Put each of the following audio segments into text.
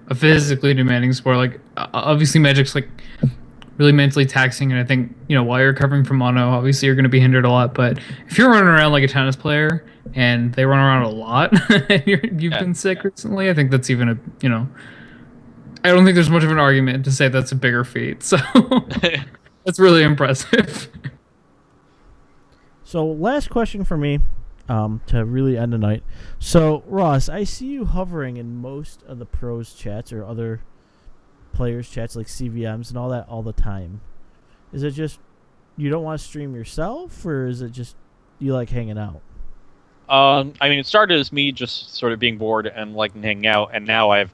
a physically demanding sport. Like obviously, Magic's like really mentally taxing, and I think while you're recovering from mono, obviously you're going to be hindered a lot. But if you're running around like a tennis player and they run around a lot, and you've Yeah. been sick recently, I think that's even a I don't think there's much of an argument to say that's a bigger feat. So that's really impressive. So, last question for me, to really end the night. So, Ross, I see you hovering in most of the pros chats or other players chats like CVMs and all that all the time. Is it just you don't want to stream yourself, or is it just you like hanging out? I mean, it started as me just sort of being bored and liking hanging out, and now I've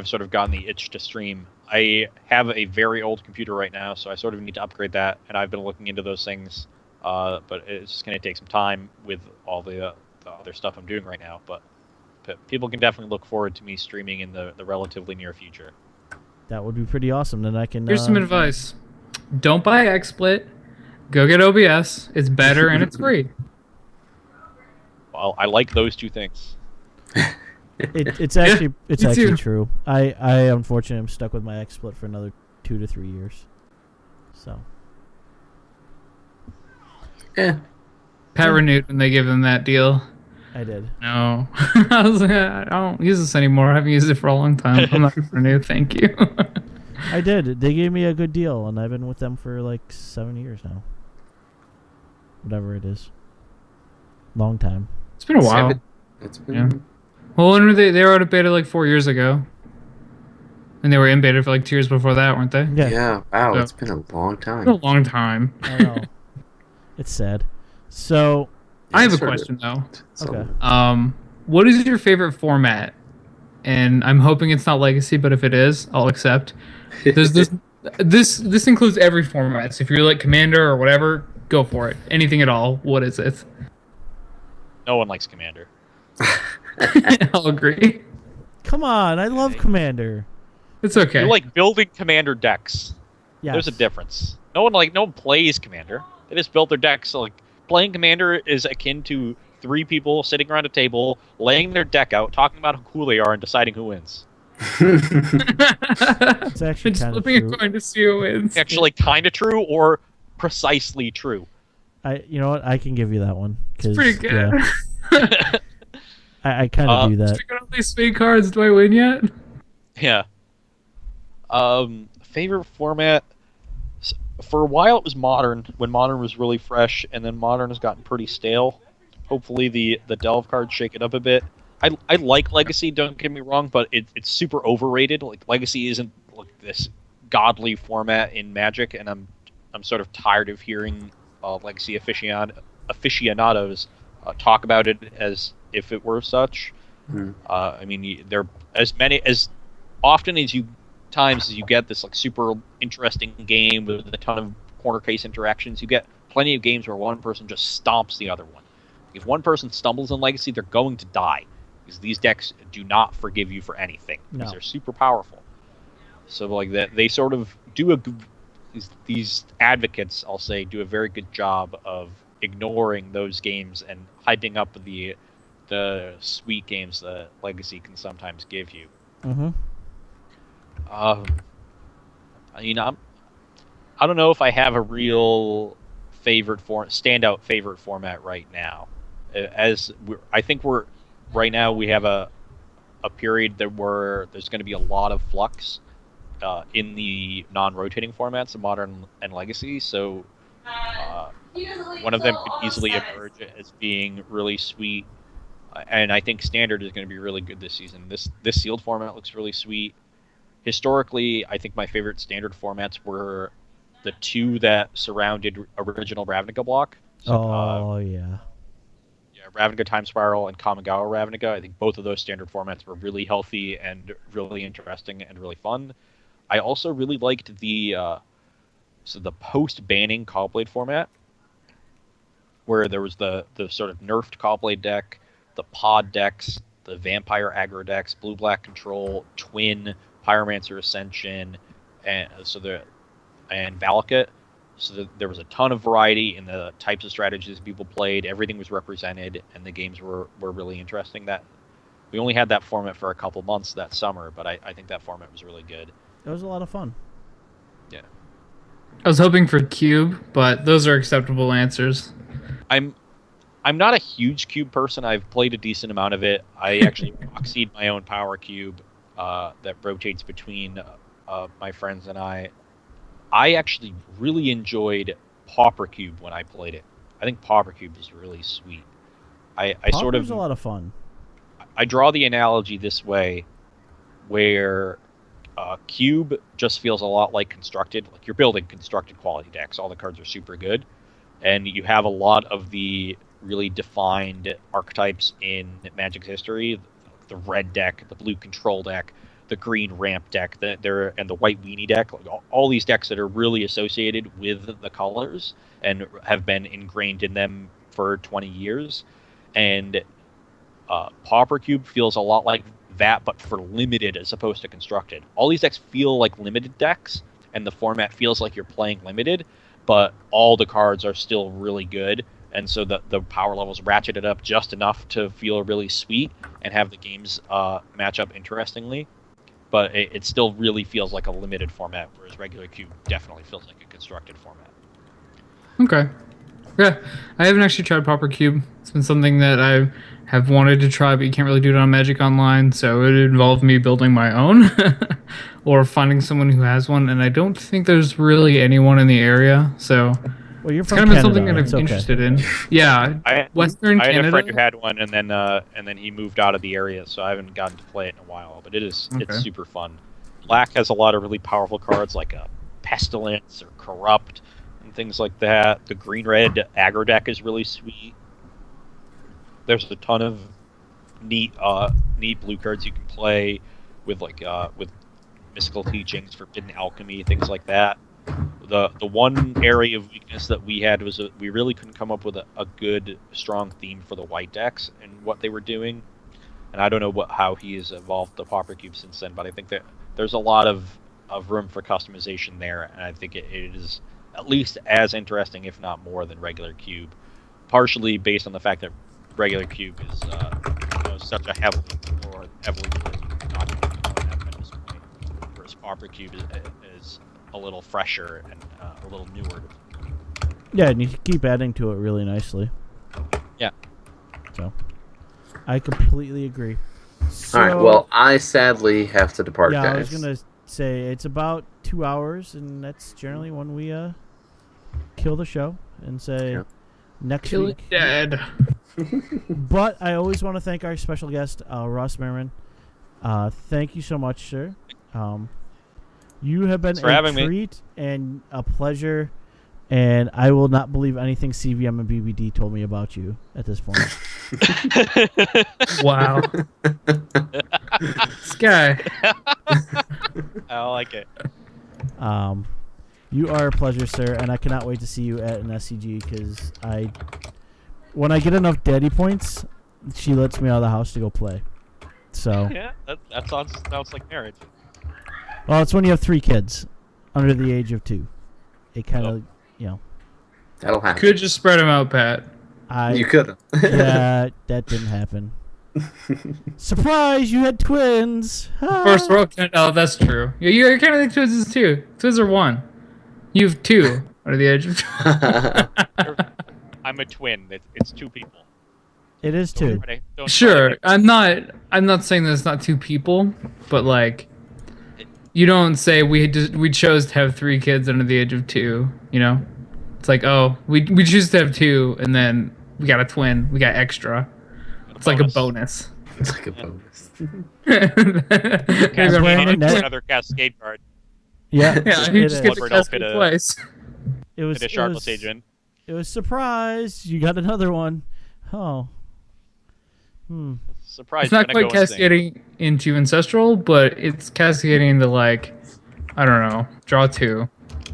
sort of gotten the itch to stream. I have a very old computer right now, so I sort of need to upgrade that, and I've been looking into those things. But it's just going to take some time with all the other stuff I'm doing right now. But people can definitely look forward to me streaming in the relatively near future. That would be pretty awesome. Then I can. Here's some advice: don't buy XSplit. Go get OBS. It's better and it's free. Well, I like those two things. It's actually me too. true. I unfortunately am stuck with my XSplit for another 2 to 3 years. So. Yeah. Pat renewed when they gave them that deal. I did. No. I was like, I don't use this anymore. I haven't used it for a long time. I'm not going to renew. Thank you. I did. They gave me a good deal, and I've been with them for like 7 years now. Whatever it is. Long time. It's been a while. It's been. Yeah. Well, when were they were out of beta like 4 years ago. And they were in beta for like 2 years before that, weren't they? Yeah. Wow. So, it's been a long time. it's been a long time. I know. It's sad. So. I have a Sort of. question, though. Okay. What is your favorite format? And I'm hoping it's not Legacy, but if it is, I'll accept. Does this includes every format. So if you're like Commander or whatever, go for it. Anything at all. What is it? No one likes Commander. I'll agree. Come on, I love Commander. It's okay. You like building Commander decks. Yes. There's a difference. No one plays Commander. They just build their decks. So, playing Commander is akin to 3 people sitting around a table, laying their deck out, talking about how cool they are, and deciding who wins. It's actually Just kind of flipping true. a coin to see who wins. Actually, kind of true or precisely true. You know what? I can give you that one. It's pretty good. Yeah, I kind of do that. Stick on all these sweet cards. Do I win yet? Yeah. Favorite format? For a while it was Modern, when Modern was really fresh, and then Modern has gotten pretty stale. Hopefully the Delve cards shake it up a bit. I like Legacy, don't get me wrong, but it's super overrated. Like Legacy isn't like this godly format in Magic, and I'm sort of tired of hearing Legacy aficionados talk about it as if it were such. I mean, there as often as you get this like super interesting game with a ton of corner case interactions, you get plenty of games where one person just stomps the other one. If one person stumbles in Legacy, they're going to die because these decks do not forgive you for anything because they're super powerful. So like that, they sort of do these advocates, I'll say, do a very good job of ignoring those games and hyping up the sweet games that Legacy can sometimes give you. Mm-hmm. I don't know if I have a real standout favorite format right now. I think right now we have a period where there's going to be a lot of flux in the non-rotating formats of Modern and Legacy. So one of them could easily emerge as being really sweet, and I think Standard is going to be really good this season. This sealed format looks really sweet. Historically, I think my favorite Standard formats were the 2 that surrounded original Ravnica block. So, yeah. Ravnica Time Spiral and Kamigawa Ravnica. I think both of those Standard formats were really healthy and really interesting and really fun. I also really liked the post-banning Caw-Blade format, where there was the sort of nerfed Caw-Blade deck, the pod decks, the Vampire aggro decks, Blue-Black Control, Twin, Pyromancer Ascension, and Valakut. So there was a ton of variety in the types of strategies people played. Everything was represented, and the games were really interesting. We only had that format for a couple months that summer, but I think that format was really good. It was a lot of fun. Yeah. I was hoping for cube, but those are acceptable answers. I'm not a huge cube person. I've played a decent amount of it. I actually proxied my own power cube that rotates between my friends and I. I actually really enjoyed Pauper Cube when I played it. I think Pauper Cube is really sweet. I sort of a lot of fun. I draw the analogy this way, where Cube just feels a lot like Constructed. Like you're building Constructed quality decks. All the cards are super good, and you have a lot of the really defined archetypes in Magic's history: the red deck, the blue control deck, the green ramp deck, and the white weenie deck. Like all these decks that are really associated with the colors and have been ingrained in them for 20 years, and Pauper Cube feels a lot like that, but for limited as opposed to Constructed. All these decks feel like limited decks, and the format feels like you're playing limited, but all the cards are still really good, and so the power levels ratcheted up just enough to feel really sweet and have the games match up interestingly. But it still really feels like a limited format, whereas regular Cube definitely feels like a Constructed format. Okay. Yeah, I haven't actually tried Pauper Cube. It's been something that I have wanted to try, but you can't really do it on Magic Online, so it involved me building my own or finding someone who has one, and I don't think there's really anyone in the area, so Well, you're it's from kind of been Canada. something that It's I'm okay. interested in. Yeah, Western I had Canada. a friend who had one, and then he moved out of the area, so I haven't gotten to play it in a while. But it's super fun. Black has a lot of really powerful cards like Pestilence or Corrupt and things like that. The green-red aggro deck is really sweet. There's a ton of neat blue cards you can play with with mystical teachings, forbidden alchemy, things like that. The one area of weakness that we had was we really couldn't come up with a good, strong theme for the white decks and what they were doing. And I don't know how he has evolved the Pauper Cube since then, but I think that there's a lot of room for customization there, and I think it is at least as interesting, if not more, than regular Cube. Partially based on the fact that regular Cube is such a heavily documented format at this point, whereas Pauper Cube is a little fresher and a little newer. Yeah, and you keep adding to it really nicely. Yeah. So, I completely agree. So, All right. Well, I sadly have to depart, yeah, guys. I was gonna say it's about 2 hours, and that's generally when we kill the show and say next Kill week. it dead. But I always want to thank our special guest, Ross Merriam. Thank you so much, sir. You have been Thanks for a having me. treat and a pleasure, and I will not believe anything CVM and BBD told me about you at this point. Wow. This guy. I like it. You are a pleasure, sir, and I cannot wait to see you at an SCG because when I get enough daddy points, she lets me out of the house to go play. So, Yeah, that sounds like marriage. well, it's when you have 3 kids under the age of 2. It kind of, That'll happen. Could just spread him out, Pat. You could have. Yeah, that didn't happen. Surprise! You had twins. First world. Oh, that's true. You're kind of like twins is 2. Twins are 1. You have 2 under the age of 2. I'm a twin. It's 2 people. It is 2. Don't Sure, try to- I'm not saying that it's not 2 people, but like, you don't say we chose to have 3 kids under the age of 2. You know, it's like, oh, we choose to have 2, and then we got a twin, we got extra. It's like a bonus. It's like a bonus. Brandon, that- another Cascade card. Yeah, Yeah, you it just is. get the Flipper, don't casket fit a- twice. It was. Hit a It Shardless was, Agent. it was surprise. You got another one. Oh. Surprise. It's not gonna quite go insane. cascading into ancestral, but it's cascading into like, I don't know, draw 2,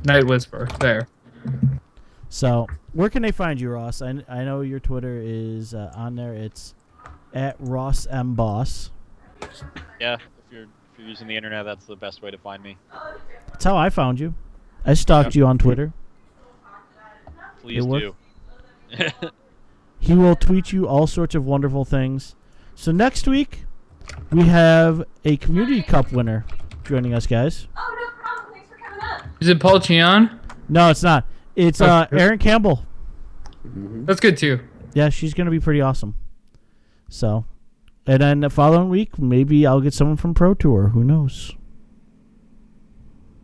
Night Whisper. There. So, where can they find you, Ross? I know your Twitter is on there. It's at Ross M Boss. Yeah, if you're using the internet, that's the best way to find me. That's how I found you. I stalked you on Twitter. Please It do. He will tweet you all sorts of wonderful things. So next week, we have a Community Cup winner joining us, guys. Oh, no problem. Thanks for coming up. Is it Paul Cheon? No, it's not. It's Erin Campbell. That's good too. Yeah, she's going to be pretty awesome. So, and then the following week, maybe I'll get someone from Pro Tour. Who knows?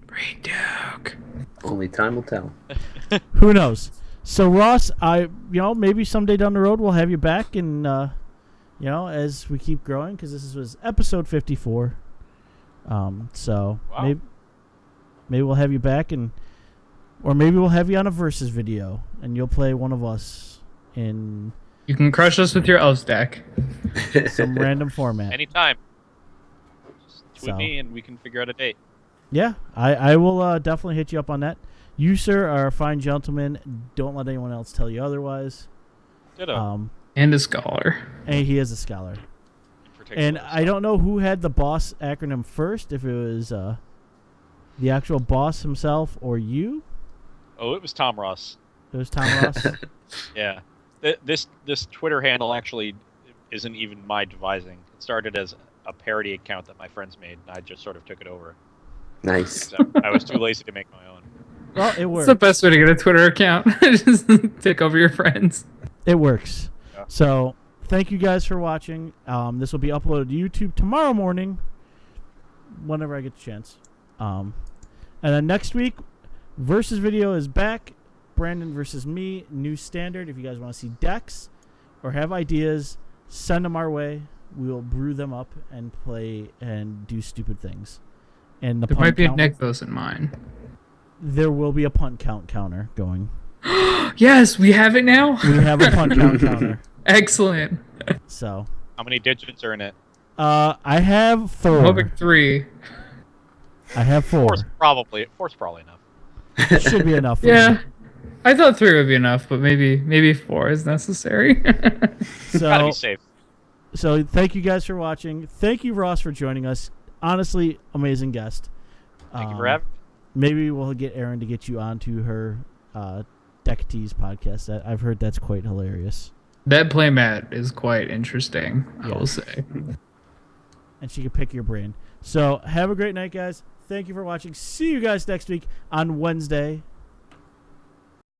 Brain Duke. Only time will tell. Who knows? So Ross, maybe someday down the road we'll have you back, and as we keep growing, because this was episode 54. So Wow. maybe we'll have you back, or maybe we'll have you on a versus video, and you'll play one of us in You can crush us with your elves deck. some random format. Anytime. Just tweet So. me and we can figure out a date. Yeah, I will definitely hit you up on that. You, sir, are a fine gentleman. Don't let anyone else tell you otherwise. Ditto. And a scholar. And he is a scholar. In particular, And I don't know who had the boss acronym first, if it was the actual boss himself or you. Oh, it was Tom Ross. It was Tom Ross. Yeah. This Twitter handle actually isn't even my devising. It started as a parody account that my friends made, and I just sort of took it over. Nice. So I was too lazy to make my own. Well, it It's works. the best way to get a Twitter account. Just take over your friends. It works. Yeah. So, thank you guys for watching. This will be uploaded to YouTube tomorrow morning, whenever I get the chance. And then next week, versus video is back. Brandon versus me, new standard. If you guys want to see decks or have ideas, send them our way. We will brew them up and play and do stupid things. And the There punt might be a count- Nexus in mine. There will be a punt count counter going. Yes, we have it now. We have a punt count counter. Excellent. So, How many digits are in it? I have I'm 4. hoping 3. I have 4. Four's probably enough. It should be enough. for Yeah. me. I thought 3 would be enough, but maybe 4 is necessary. Gotta So, be safe. so thank you guys for watching. Thank you, Ross, for joining us. Honestly, amazing guest. Thank you for having me. Maybe we'll get Erin to get you onto her Deck Tease podcast. I've heard that's quite hilarious. That playmat is quite interesting, I Yeah. will say. And she can pick your brain. So have a great night, guys. Thank you for watching. See you guys next week on Wednesday.